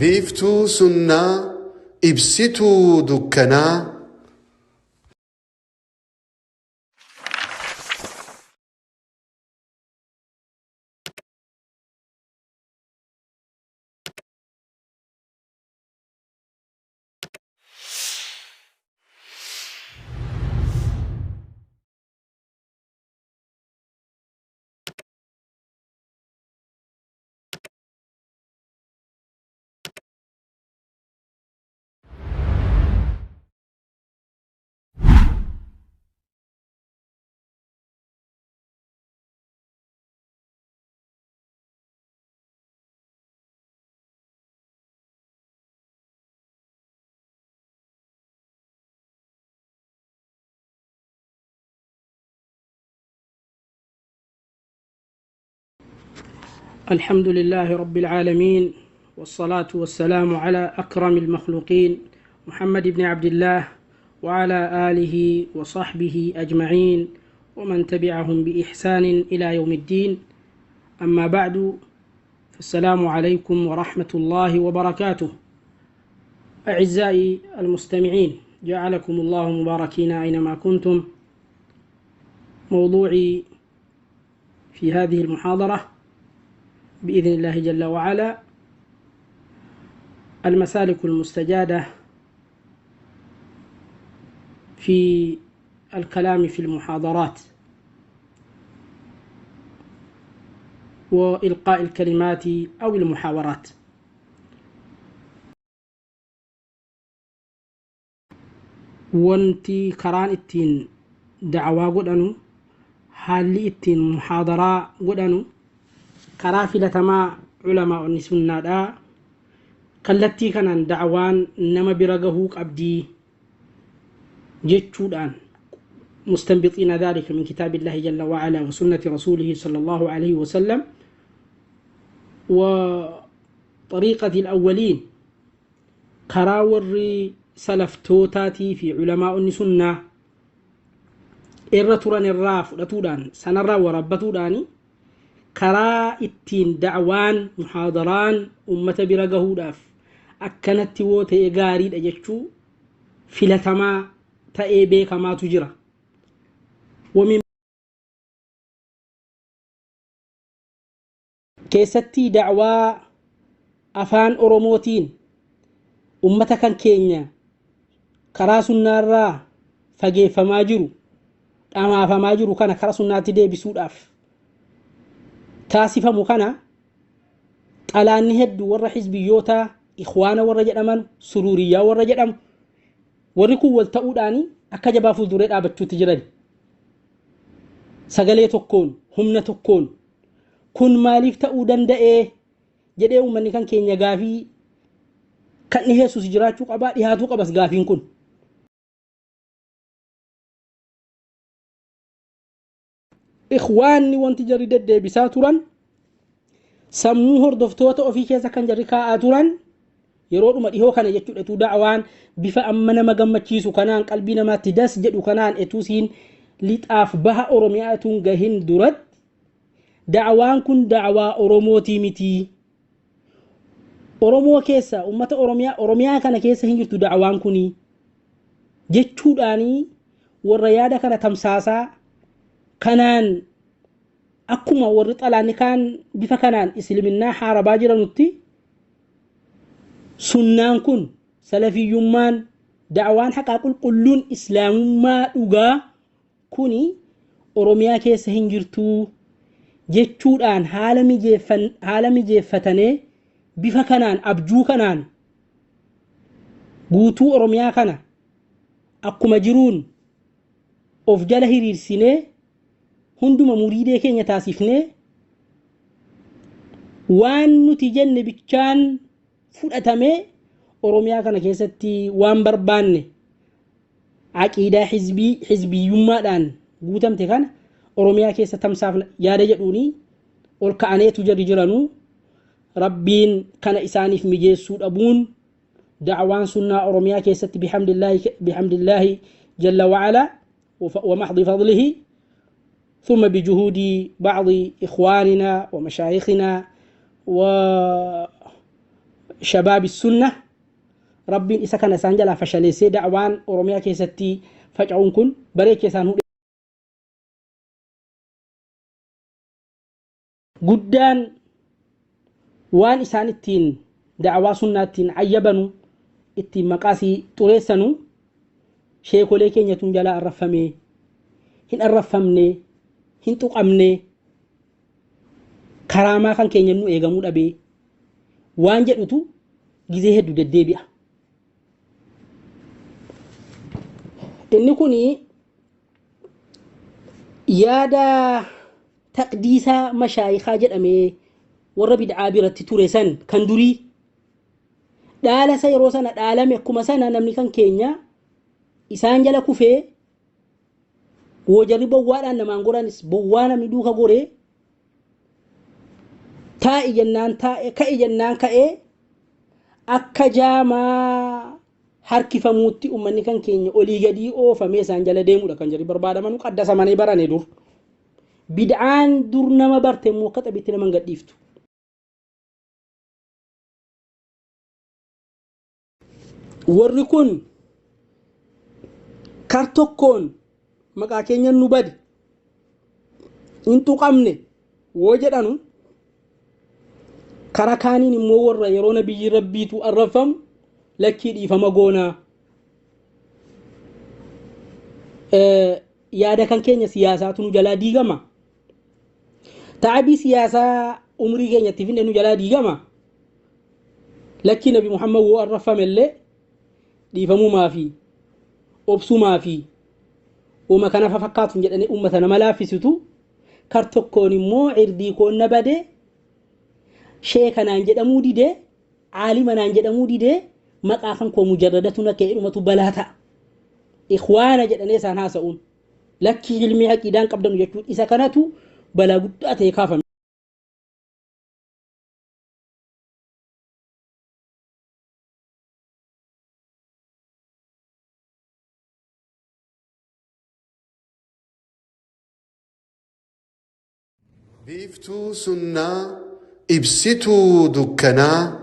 بيفتو سنة إبسطو دكنا. الحمد لله رب العالمين، والصلاة والسلام على أكرم المخلوقين محمد بن عبد الله وعلى آله وصحبه أجمعين ومن تبعهم بإحسان إلى يوم الدين. أما بعد، السلام عليكم ورحمة الله وبركاته. أعزائي المستمعين، جعلكم الله مباركين أينما كنتم. موضوعي في هذه المحاضرة بإذن الله جل وعلا المسالك المستجادة في الكلام في المحاضرات وإلقاء الكلمات أو المحاورات. wanti karaan ittiin dacwaa godhanu, haalli ittiin muhaadaraa godhanu karaa filatamaa culamaa'onni sunnaadhaa. kallattii kanaan dacwaan nama bira gahuu qabdii jechuudhaan mustanbixiina dhalika min kitaabillahi jalla wa'ala wa sunnati rasuulihi sallallahu alayhi wa sallam wa طريقة الأولين karaa warri salaftootatii fi culamaa'onni sunnaa irra turan irraa fudhatuudhaan sanarraa warabbatuudhaani karaa ittiin dacwaan muhaadaraan ummata bira gahuudhaaf akkanatti woo ta'e gaariidha jechuu filatamaa ta'ee beekamaatu jira. keessatti dacwaa afaan oromootiin ummata kan keenya karaa sunnaarraa fageeffamaa jiru, dhamaafamaa jiru kana karaa sunnaatti deebisuudhaaf taasifamu kana xalaanni hedduu warra xizbiyyoota ikhwaana warra jedhaman, sururiyaa warra jedhamu, warri kun wal ta'uudhaani akka jabaa fuulduree dhaabachuutti jiran sagalee tokkoon, humna tokkoon. kun maaliif ta'uu danda'ee jedhee uummanni kan keenya gaafii kan dhiheessus jiraachuu qabaa, dhihaatuu qabas gaafiin kun. ikhwaanni wanti jarri deddeebisaa turan sammuu hordoftoota ofii keessa kan jarri kaa'aa turan yeroodhuma dhihoo kana jechuudha. tu dacwaan bifa amma nama gammachiisu kanaan qalbii namaatti das jedhu kanaan etuusiin lixaaf baha oromiyaatuun gahin duratti dacwaan kun dacwaa oromootii miti. oromoo keessa ummata oromiyaa kana keessa hin jirtu dacwaan kuni jechuudhaanii warra yaada kana tamsaasaa kanaan akkuma warri xalaanni kaan bifa kanaan islaminaa haarabaa jiranutti sunnaan kun salafiyyummaan dacwaan haqaa qulqulluun islaamummaa dhugaa kuni oromiyaa keessa hin jirtu jechuudhaan haala mijeeffatanii bifa kanaan abjuu kanaan guutuu oromiyaa kana akkuma jiruun of jala hiriirsinee hunduma muriidee keenya taasifnee waan nuti jenne bichaan fudhatamee oromiyaa kana keessatti waan barbaanne aqiidaa xizbiyyummaadhaan guutamte kana oromiyaa keessa tamsaafna yaada jedhuuni ol ka'aneetu jarri jiranuu. rabbiin kana isaaniif mijeessuu dhabuun dacwaan sunnaa oromiyaa keessatti bihamdillaahi jalla wa'ala wa maxdi fadlihi ثم بجهود بعض إخواننا ومشايخنا شباب السنة ربي إسا كان سانجلا فشلسي دعوان أوروميا كيستي فجعون كن بريك كيسان قدان وان إسان التين دعوا سنة التين عيبنو التين مقاسي تريسنو شيكو ليكين يتنجلا الرفمي هن الرفمني هن تقمني كراما كان كين ينو إيغامو دبي وان جدتو جزيه هدو ددبيا إني كوني يادا تقديسا مشايخا جدامي وربي دعابيرة توريسان كندوري دالا سيروسانا دالا ميكوما سانا نمني كان كينيا إسان جالا كوفي وجري بوانا نمانغورانس بوانا مدوكا غوري تا إجنان تا كإجنان كأي أكا جاما harki famuutti ummanni kan keenya olii gadii oofamee isaan jala deemudha kan jedhu barbaadaman qaddasa manee barane dur bid'aan dur nama barte moo akka xabitti nama gadhiiftu warri kun kar tokkoon maqaa keenya nu badi intu qabne woo jedhanu kara kaaniin immoo warra yeroo nabiyyi rabbiitu arrafamu لكن إفهم قونا يادا كان كينيا سياسات نجلا ديغما تعبي سياسة عمري كينيا تفين نجلا ديغما لكن نبي محمد هو الرفا ملي ديفمو ما في أبسو ما في وما كان ففقات جدني أمتنا ملافستو كارتوكوني مو عردي كون نبدي شيخنا نجدمو دي دي عالمنا نجدمو دي دي مقاخن كو مجردتنا كيرمتو بلاتا إخوانا جدني سان هاسؤون لكي علمي عقيدان قبدن يجود إذا كانتو بلا قدات يكافن بيفتو سنة إبسطوا دكنا